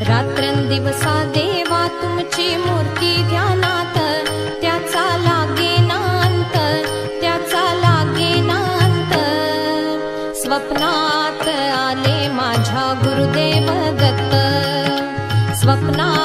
रात्रंदिवसा देवा तुमची मूर्ती ध्यानात, त्याचा लागेनांत, त्याचा लागेनांत। स्वप्नात आले माझ्या गुरुदेव दत्त, स्वप्नात